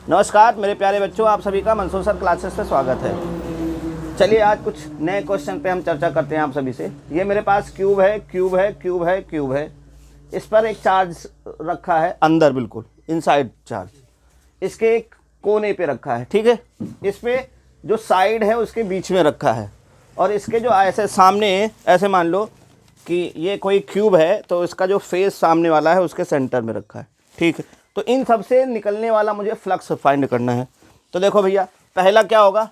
नमस्कार मेरे प्यारे बच्चों, आप सभी का मंसूर सर क्लासेस पे स्वागत है। चलिए आज कुछ नए क्वेश्चन पे हम चर्चा करते हैं आप सभी से। ये मेरे पास क्यूब है, क्यूब है, क्यूब है, क्यूब है। इस पर एक चार्ज रखा है अंदर, बिल्कुल इनसाइड चार्ज। इसके एक कोने पे रखा है, ठीक है। इस पे जो साइड है उसके बीच में रखा है, और इसके जो ऐसे सामने, ऐसे मान लो कि ये कोई क्यूब है तो इसका जो फेस सामने वाला है उसके सेंटर में रखा है, ठीक है। तो इन सब से निकलने वाला मुझे फ्लक्स फाइंड करना है। तो देखो भैया, पहला क्या होगा,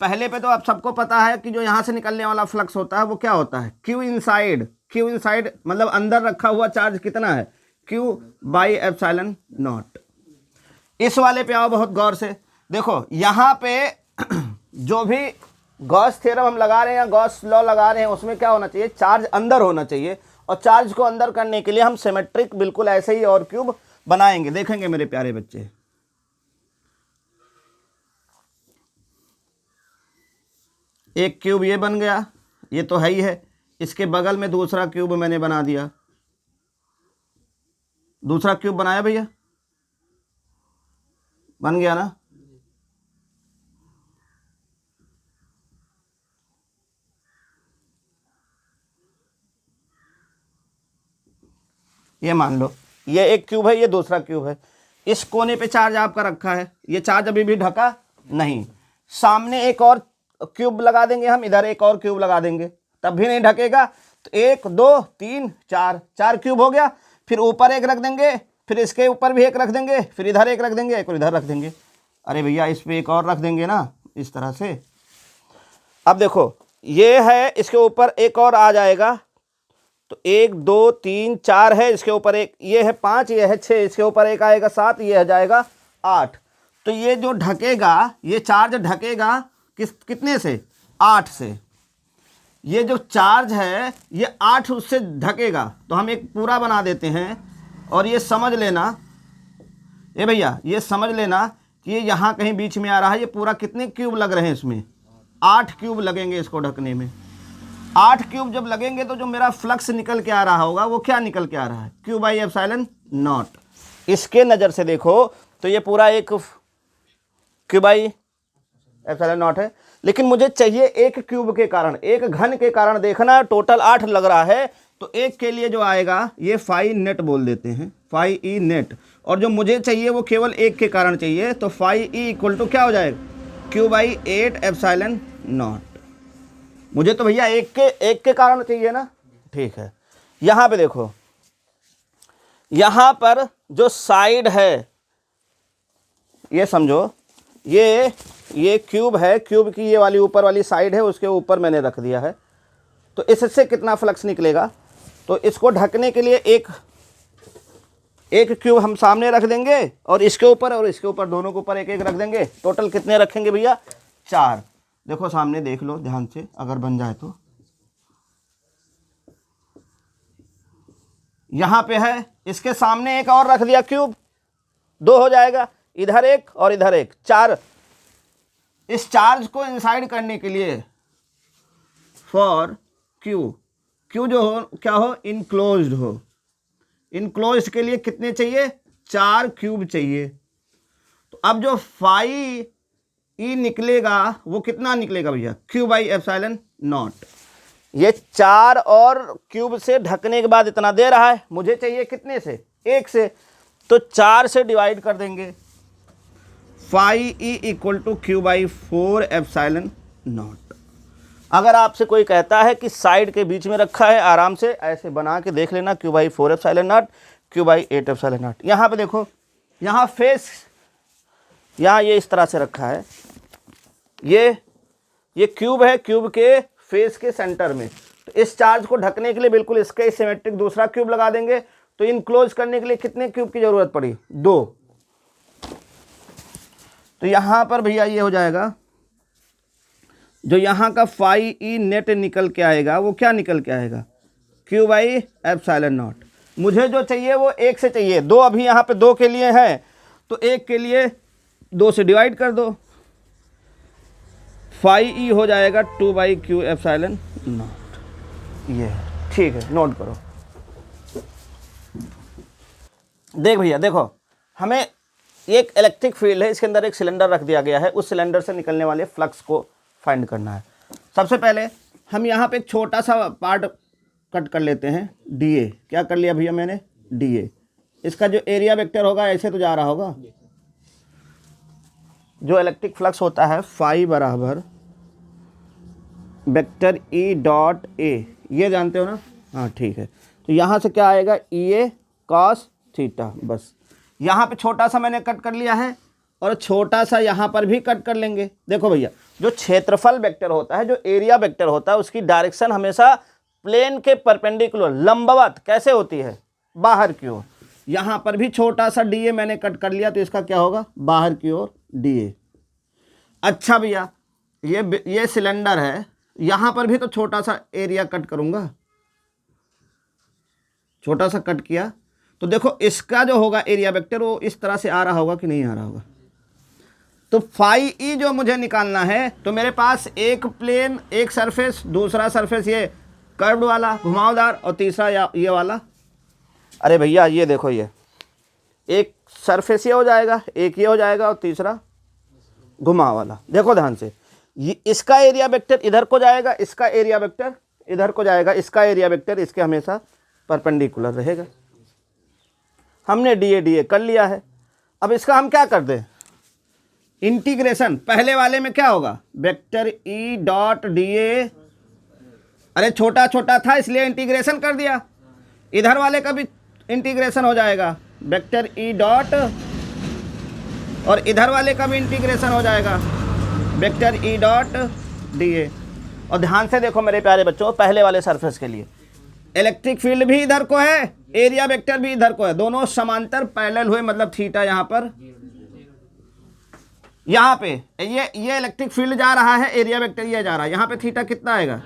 पहले पे तो आप सबको पता है कि जो यहाँ से निकलने वाला फ्लक्स होता है वो क्या होता है, क्यू इनसाइड। क्यू इनसाइड मतलब अंदर रखा हुआ चार्ज कितना है, क्यू बाई एप्सिलॉन नॉट। इस वाले पे आओ बहुत गौर से, देखो यहाँ पे जो भी गॉस थ्योरम हम लगा रहे हैं या गॉस लॉ लगा रहे हैं, उसमें क्या होना चाहिए, चार्ज अंदर होना चाहिए। और चार्ज को अंदर करने के लिए हम सिमेट्रिक बिल्कुल ऐसे ही और क्यूब बनाएंगे, देखेंगे मेरे प्यारे बच्चे। एक क्यूब ये बन गया, ये तो है ही है। इसके बगल में दूसरा क्यूब मैंने बना दिया, दूसरा क्यूब बनाया भैया, बन गया ना। ये मान लो ये एक क्यूब है, ये दूसरा क्यूब है। इस कोने पे चार्ज आपका रखा है, ये चार्ज अभी भी ढका नहीं। सामने एक और क्यूब लगा देंगे हम, इधर एक और क्यूब लगा देंगे, तब भी नहीं ढकेगा। तो 1 2 3 4, 4 क्यूब हो गया। फिर ऊपर एक रख देंगे, फिर इसके ऊपर भी एक रख देंगे, फिर इधर एक रख देंगे, एक और इधर रख देंगे। अरे भैया इस पर एक और रख देंगे ना, इस तरह से। अब देखो ये है, इसके ऊपर एक और आ जाएगा, तो 1 2 3 4 है, इसके ऊपर एक, ये है 5, ये है 6, इसके ऊपर एक आएगा 7, ये आ जाएगा 8। तो ये जो ढकेगा, ये चार्ज ढकेगा कितने से, 8 से। ये जो चार्ज है ये 8 उससे ढकेगा। तो हम एक पूरा बना देते हैं, और ये समझ लेना, ये भैया ये समझ लेना कि ये यहाँ कहीं बीच में आ रहा है। ये पूरा कितने क्यूब लग रहे हैं इसमें, 8 क्यूब लगेंगे इसको ढकने में। 8 क्यूब जब लगेंगे तो जो मेरा फ्लक्स निकल के आ रहा होगा वो क्या निकल के आ रहा है, क्यू बाई एप्सिलॉन नॉट। इसके नज़र से देखो तो ये पूरा एक क्यू बाई एप्सिलॉन नॉट है। लेकिन मुझे चाहिए एक क्यूब के कारण, एक घन के कारण देखना, टोटल 8 लग रहा है। तो एक के लिए जो आएगा ये फाई नेट बोल देते हैं, फाई ई नेट। और जो मुझे चाहिए वो केवल एक के कारण चाहिए, तो फाई ई इक्वल टू क्या हो जाएगा, क्यू बाई 8 एप्सिलॉन नॉट। मुझे तो भैया एक के कारण चाहिए ना, ठीक है। यहाँ पे देखो, यहाँ पर जो साइड है, ये समझो ये क्यूब है, क्यूब की ये वाली ऊपर वाली साइड है, उसके ऊपर मैंने रख दिया है। तो इससे कितना फ्लक्स निकलेगा, तो इसको ढकने के लिए एक क्यूब हम सामने रख देंगे, और इसके ऊपर और इसके ऊपर, दोनों के ऊपर एक एक रख देंगे। टोटल कितने रखेंगे भैया, 4। देखो सामने देख लो ध्यान से, अगर बन जाए तो। यहाँ पे है, इसके सामने एक और रख दिया क्यूब, 2 हो जाएगा, इधर एक और इधर एक, 4। इस चार्ज को इनसाइड करने के लिए फॉर क्यू जो हो क्या हो, इनक्लोज्ड हो। इनक्लोज्ड के लिए कितने चाहिए, 4 क्यूब चाहिए। तो अब जो फाई ई निकलेगा वो कितना निकलेगा भैया, क्यू बाई एप्सिलॉन नॉट। ये 4 और क्यूब से ढकने के बाद इतना दे रहा है, मुझे चाहिए कितने से, 1 से। तो 4 से डिवाइड कर देंगे, phi E equal to Q by 4 epsilon naught. अगर आपसे कोई कहता है कि साइड के बीच में रखा है, आराम से ऐसे बना के देख लेना, Q by 4 epsilon not, Q by 8 epsilon not. यहाँ पे देखो, यहाँ फेस, यहाँ ये इस तरह से रखा है, ये क्यूब है, क्यूब के फेस के सेंटर में। तो इस चार्ज को ढकने के लिए बिल्कुल इसके सिमेट्रिक दूसरा क्यूब लगा देंगे। तो इनक्लोज करने के लिए कितने क्यूब की जरूरत पड़ी, 2। तो यहाँ पर भैया ये हो जाएगा, जो यहाँ का फाई ई नेट निकल के आएगा वो क्या निकल के आएगा, क्यू बाई एप्सिलॉन नॉट। मुझे जो चाहिए वो 1 से चाहिए, 2 अभी यहाँ पे 2 के लिए है, तो 1 के लिए 2 से डिवाइड कर दो, फाई ई हो जाएगा 2 बाई क्यू एप्सिलॉन नॉट। ये ठीक है, नोट करो। देख भैया देखो, हमें ये एक इलेक्ट्रिक फील्ड है, इसके अंदर एक सिलेंडर रख दिया गया है, उस सिलेंडर से निकलने वाले फ्लक्स को फाइंड करना है। सबसे पहले हम यहाँ पे एक छोटा सा पार्ट कट कर लेते हैं, डी ए। क्या कर लिया भैया मैंने, डी ए। इसका जो एरिया वेक्टर होगा ऐसे तो जा रहा होगा, जो इलेक्ट्रिक फ्लक्स होता है फाई बराबर वेक्टर ई डॉट ए, ये जानते हो ना, हाँ ठीक है। तो यहाँ से क्या आएगा, ई ए कॉस थीटा। बस यहाँ पे छोटा सा मैंने कट कर लिया है और छोटा सा यहाँ पर भी कट कर लेंगे। देखो भैया, जो क्षेत्रफल वेक्टर होता है, जो एरिया वेक्टर होता है, उसकी डायरेक्शन हमेशा प्लेन के परपेंडिकुलर लंबवत कैसे होती है, बाहर की ओर। यहाँ पर भी छोटा सा डी ए मैंने कट कर लिया, तो इसका क्या होगा, बाहर की ओर डी ए। अच्छा भैया, ये सिलेंडर है, यहाँ पर भी तो छोटा सा एरिया कट करूँगा, छोटा सा कट किया, तो देखो इसका जो होगा एरिया वेक्टर वो इस तरह से आ रहा होगा कि नहीं आ रहा होगा। तो फाई ई जो मुझे निकालना है, तो मेरे पास एक प्लेन, एक सरफेस, दूसरा सरफेस ये कर्व्ड वाला घुमावदार, और तीसरा ये वाला। अरे भैया ये देखो, ये एक सरफेस ये हो जाएगा, एक ये हो जाएगा, और तीसरा घुमा वाला। देखो ध्यान से, ये इसका एरिया वेक्टर इधर को जाएगा, इसका एरिया वेक्टर इधर को जाएगा, इसका एरिया वेक्टर इसके हमेशा परपेंडिकुलर रहेगा। हमने डी ए कर लिया है। अब इसका हम क्या कर दें, इंटीग्रेशन। पहले वाले में क्या होगा, vector E dot D A, अरे छोटा छोटा था इसलिए इंटीग्रेशन कर दिया, इधर वाले का भी इंटीग्रेशन हो जाएगा, वेक्टर ई डॉट, और इधर वाले का भी इंटीग्रेशन हो जाएगा, vector E dot D A. और ध्यान से देखो मेरे प्यारे बच्चों, पहले वाले सरफेस के लिए इलेक्ट्रिक फील्ड भी इधर को है, एरिया वेक्टर भी इधर को है, दोनों समांतर पैरेलल हुए, मतलब थीटा यहाँ पर, यहाँ पे ये इलेक्ट्रिक फील्ड जा रहा है, एरिया वेक्टर ये जा रहा है, यहाँ पे थीटा कितना आएगा,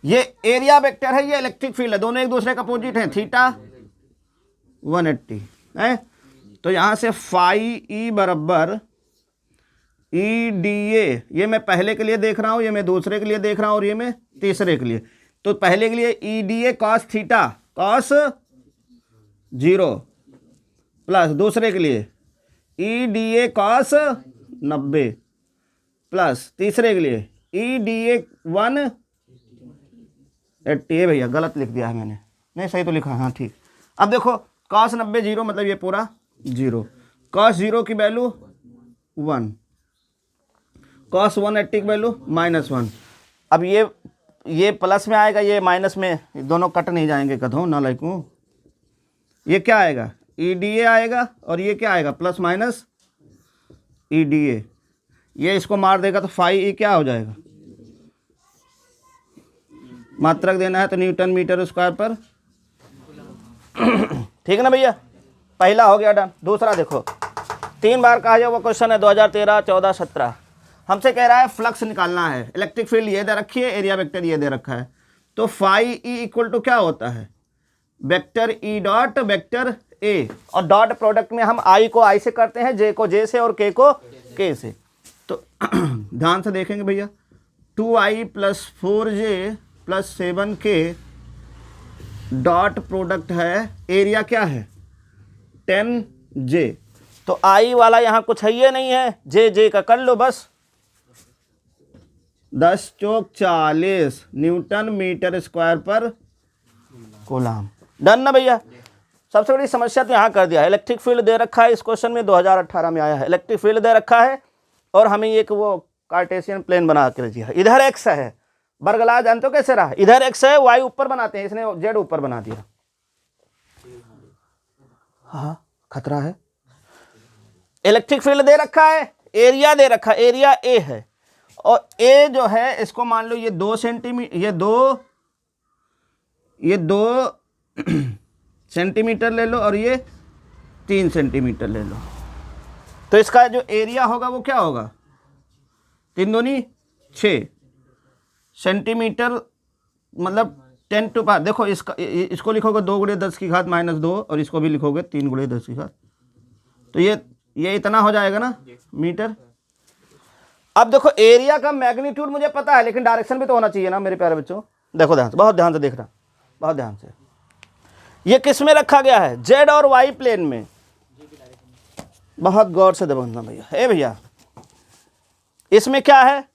ये एरिया वेक्टर है, ये इलेक्ट्रिक फील्ड है, दोनों एक दूसरे का अपोजिट है, थीटा 180 है। तो यहाँ से फाई ई बराबर ई डी ए, ये मैं पहले के लिए देख रहा हूँ, ये मैं दूसरे के लिए देख रहा हूँ, और ये मैं तीसरे के लिए। तो पहले के लिए E D A cos theta cos 0 plus, दूसरे के लिए E D A cos 90 plus, तीसरे के लिए ई डी ए 180। भैया गलत लिख दिया है मैंने, नहीं सही तो लिखा, हाँ ठीक। अब देखो कॉस 90 0, मतलब ये पूरा 0, कॉस 0 की वैल्यू 1, कॉस 180 की वैल्यू -1। अब ये प्लस में आएगा, ये माइनस में, दोनों कट नहीं जाएंगे कदों ना लाइक हूँ। ये क्या आएगा, ई डी ए आएगा, और ये क्या आएगा, plus minus E D A. ये इसको मार देगा तो फाई ई क्या हो जाएगा, मात्रक देना है तो न्यूटन मीटर स्क्वायर पर। ठीक है ना भैया, पहला हो गया डन। दूसरा देखो, 3 बार कहा जाए वो क्वेश्चन है 2013, 14, 17। हमसे कह रहा है फ्लक्स निकालना है, इलेक्ट्रिक फील्ड ये दे रखी है, एरिया वेक्टर ये दे रखा है। तो फाई ई इक्वल टू क्या होता है, vector E dot vector A, और डॉट प्रोडक्ट में हम आई को आई से करते हैं, जे को जे से, और के को के से। तो ध्यान से देखेंगे भैया, 2i + 4j + 7k dot product है, एरिया क्या है 10j। तो आई वाला यहाँ कुछ है ये नहीं है, जे का कर लो बस, 10 चौक 40 न्यूटन मीटर स्क्वायर पर कूलम। डन ना भैया। सबसे बड़ी समस्या तो यहाँ कर दिया है, इलेक्ट्रिक फील्ड दे रखा है, इस क्वेश्चन में 2018 में आया है, इलेक्ट्रिक फील्ड दे रखा है, और हमें एक वो कार्टेशियन प्लेन बना के दिया है, इधर एक्स है, बरगला जानते हो कैसे रहा, इधर एक्स है, वाई ऊपर बनाते हैं, इसने जेड ऊपर बना दिया। हाँ खतरा है। इलेक्ट्रिक फील्ड दे रखा है, एरिया दे रखा है, एरिया ए है, और ए जो है इसको मान लो ये 2 सेंटीमीटर, ये 2 सेंटीमीटर ले लो, और ये 3 सेंटीमीटर ले लो। तो इसका जो एरिया होगा वो क्या होगा, 3 दूनी 6 सेंटीमीटर, मतलब 10 टू पावर। देखो इसको लिखोगे 2 × 10 की घात -2, और इसको भी लिखोगे 3 × 10 की घात, तो ये इतना हो जाएगा ना मीटर। अब देखो एरिया का मैग्नीट्यूड मुझे पता है, लेकिन डायरेक्शन भी तो होना चाहिए ना मेरे प्यारे बच्चों। देखो ध्यान से, बहुत ध्यान से देखना, बहुत ध्यान से। ये किस में रखा गया है, जेड और वाई प्लेन में। बहुत गौर से देखना भैया। ए भैया, इसमें क्या है,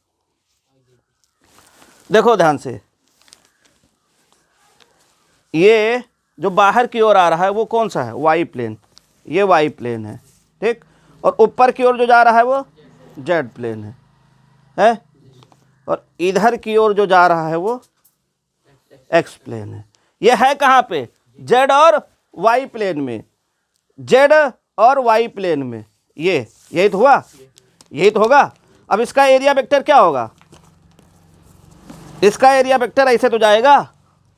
देखो ध्यान से, ये जो बाहर की ओर आ रहा है वो कौन सा है, वाई प्लेन, ये वाई प्लेन है, ठीक। और ऊपर की ओर जो जा रहा है वो जेड प्लेन है? और इधर की ओर जो जा रहा है वो एक्स प्लेन है। ये है कहाँ पे, जेड और वाई प्लेन में, जेड और वाई प्लेन में, ये यही तो हुआ, यही तो होगा। अब इसका एरिया वेक्टर क्या होगा, इसका एरिया वेक्टर ऐसे तो जाएगा,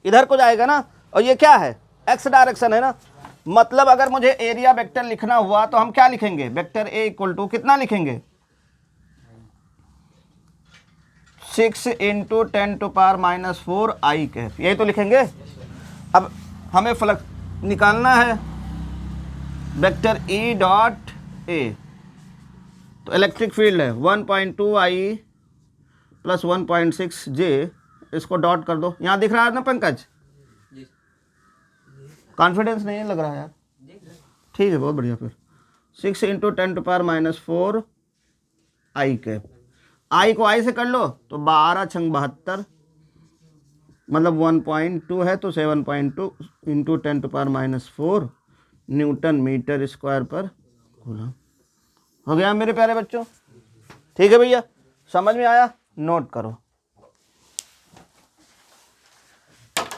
इधर को जाएगा ना, और ये क्या है, एक्स डायरेक्शन है ना। मतलब अगर मुझे एरिया वेक्टर लिखना हुआ तो हम क्या लिखेंगे, वेक्टर ए इक्वल टू कितना लिखेंगे, 6 इंटू 10⁻⁴ आई कैप, यही तो लिखेंगे। अब हमें फ्लक्स निकालना है, वेक्टर ई डॉट ए, तो इलेक्ट्रिक फील्ड है 1.2 आई प्लस 1.6 जे, इसको डॉट कर दो। यहाँ दिख रहा है ना पंकज, कॉन्फिडेंस नहीं लग रहा है यार, ठीक है बहुत बढ़िया। फिर 6 इंटू 10⁻⁴ आई कैप, आई को आई से कर लो तो 12 छंग 72, मतलब 1.2 है तो 7.2 इंटू 10⁻⁴ न्यूटन मीटर स्क्वायर पर कूलम। हो गया मेरे प्यारे बच्चों, ठीक है भैया, समझ में आया, नोट करो।